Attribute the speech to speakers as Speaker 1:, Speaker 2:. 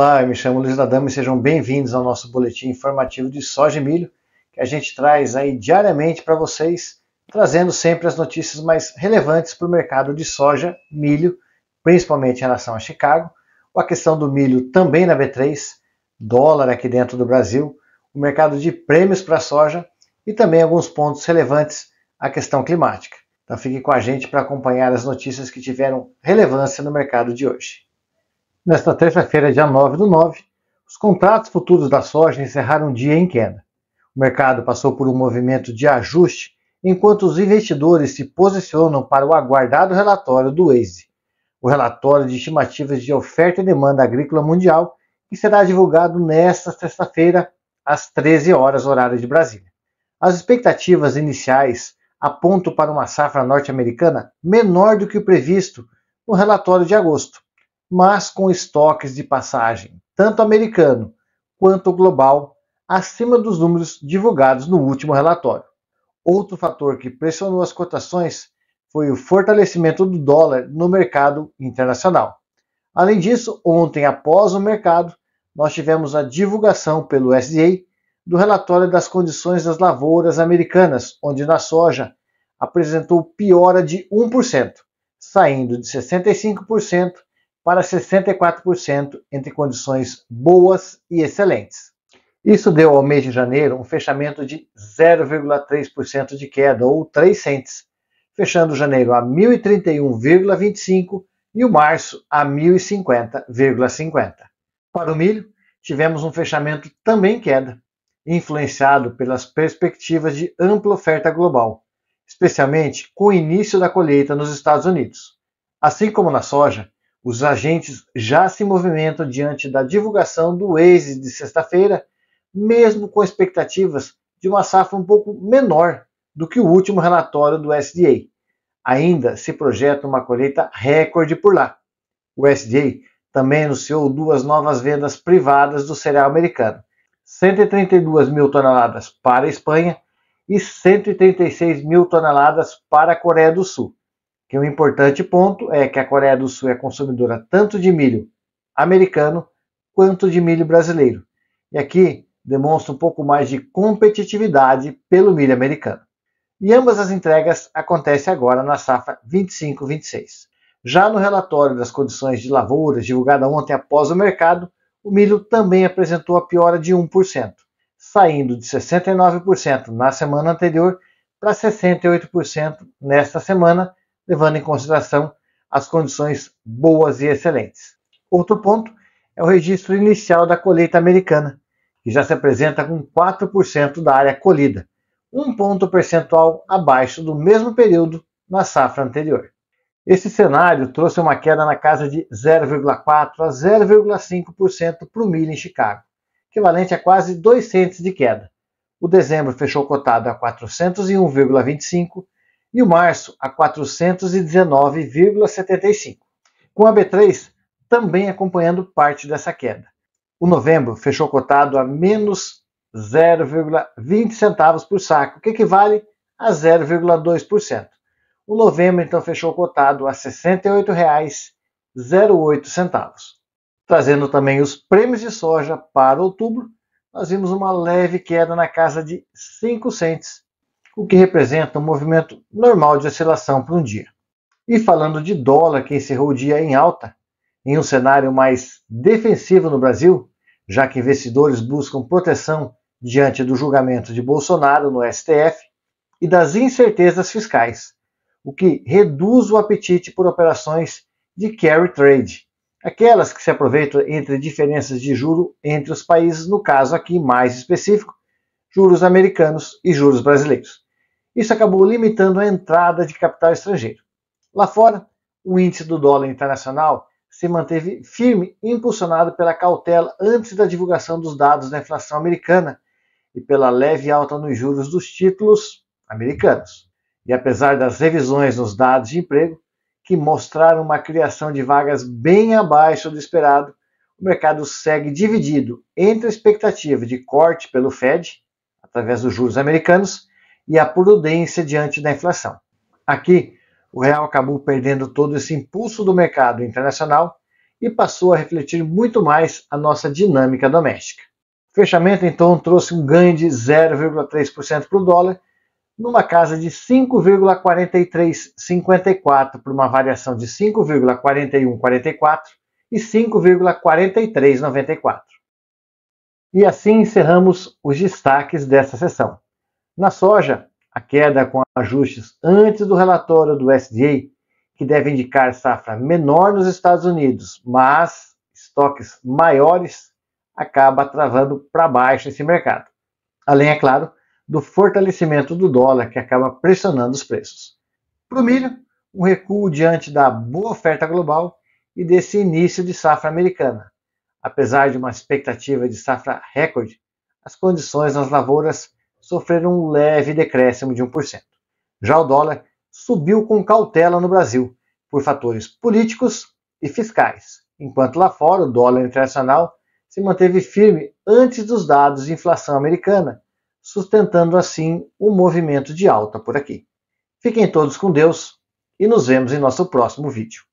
Speaker 1: Olá, eu me chamo Luiz Adamo e sejam bem-vindos ao nosso boletim informativo de soja e milho, que a gente traz aí diariamente para vocês, trazendo sempre as notícias mais relevantes para o mercado de soja, milho, principalmente em relação a Chicago, a questão do milho também na B3, dólar aqui dentro do Brasil, o mercado de prêmios para a soja e também alguns pontos relevantes à questão climática. Então fique com a gente para acompanhar as notícias que tiveram relevância no mercado de hoje. Nesta terça-feira, dia 9/9, os contratos futuros da soja encerraram o dia em queda. O mercado passou por um movimento de ajuste, enquanto os investidores se posicionam para o aguardado relatório do WASDE, o relatório de estimativas de oferta e demanda agrícola mundial, que será divulgado nesta sexta-feira, às 13 horas, horário de Brasília. As expectativas iniciais apontam para uma safra norte-americana menor do que o previsto no relatório de agosto, mas com estoques de passagem, tanto americano quanto global, acima dos números divulgados no último relatório. Outro fator que pressionou as cotações foi o fortalecimento do dólar no mercado internacional. Além disso, ontem, após o mercado, nós tivemos a divulgação pelo USDA do relatório das condições das lavouras americanas, onde na soja apresentou piora de 1%, saindo de 65% para 64% entre condições boas e excelentes. Isso deu ao mês de janeiro um fechamento de 0,3% de queda, ou 3 cents, fechando janeiro a 1.031,25 e o março a 1.050,50. Para o milho, tivemos um fechamento também em queda, influenciado pelas perspectivas de ampla oferta global, especialmente com o início da colheita nos Estados Unidos. Assim como na soja, os agentes já se movimentam diante da divulgação do WASDE de sexta-feira, mesmo com expectativas de uma safra um pouco menor do que o último relatório do USDA. Ainda se projeta uma colheita recorde por lá. O USDA também anunciou 2 novas vendas privadas do cereal americano, 132 mil toneladas para a Espanha e 136 mil toneladas para a Coreia do Sul. Que um importante ponto é que a Coreia do Sul é consumidora tanto de milho americano quanto de milho brasileiro. E aqui demonstra um pouco mais de competitividade pelo milho americano. E ambas as entregas acontecem agora na safra 25/26. Já no relatório das condições de lavouras, divulgado ontem após o mercado, o milho também apresentou a piora de 1%, saindo de 69% na semana anterior para 68% nesta semana, levando em consideração as condições boas e excelentes. Outro ponto é o registro inicial da colheita americana, que já se apresenta com 4% da área colhida, um ponto percentual abaixo do mesmo período na safra anterior. Esse cenário trouxe uma queda na casa de 0,4% a 0,5% para o milho em Chicago, equivalente a quase 2 cents de queda. O dezembro fechou cotado a 401,25 e o março a 419,75, com a B3 também acompanhando parte dessa queda. O novembro fechou cotado a menos 0,20 centavos por saco, que equivale a 0,2%. O novembro então fechou cotado a R$ 68,08. Trazendo também os prêmios de soja para outubro, nós vimos uma leve queda na casa de 5 cents, o que representa um movimento normal de oscilação para um dia. E falando de dólar, que encerrou o dia em alta, em um cenário mais defensivo no Brasil, já que investidores buscam proteção diante do julgamento de Bolsonaro no STF e das incertezas fiscais, o que reduz o apetite por operações de carry trade, aquelas que se aproveitam entre diferenças de juro entre os países, no caso aqui mais específico, juros americanos e juros brasileiros. Isso acabou limitando a entrada de capital estrangeiro. Lá fora, o índice do dólar internacional se manteve firme, impulsionado pela cautela antes da divulgação dos dados da inflação americana e pela leve alta nos juros dos títulos americanos. E apesar das revisões nos dados de emprego, que mostraram uma criação de vagas bem abaixo do esperado, o mercado segue dividido entre a expectativa de corte pelo Fed, através dos juros americanos, e a prudência diante da inflação. Aqui, o real acabou perdendo todo esse impulso do mercado internacional e passou a refletir muito mais a nossa dinâmica doméstica. O fechamento, então, trouxe um ganho de 0,3% para o dólar, numa casa de 5,4354 por uma variação de 5,4144 e 5,4394. E assim encerramos os destaques desta sessão. Na soja, a queda com ajustes antes do relatório do USDA, que deve indicar safra menor nos Estados Unidos, mas estoques maiores, acaba travando para baixo esse mercado. Além, é claro, do fortalecimento do dólar, que acaba pressionando os preços. Para o milho, um recuo diante da boa oferta global e desse início de safra americana. Apesar de uma expectativa de safra recorde, as condições nas lavouras sofreram um leve decréscimo de 1%. Já o dólar subiu com cautela no Brasil, por fatores políticos e fiscais, enquanto lá fora o dólar internacional se manteve firme antes dos dados de inflação americana, sustentando assim um movimento de alta por aqui. Fiquem todos com Deus e nos vemos em nosso próximo vídeo.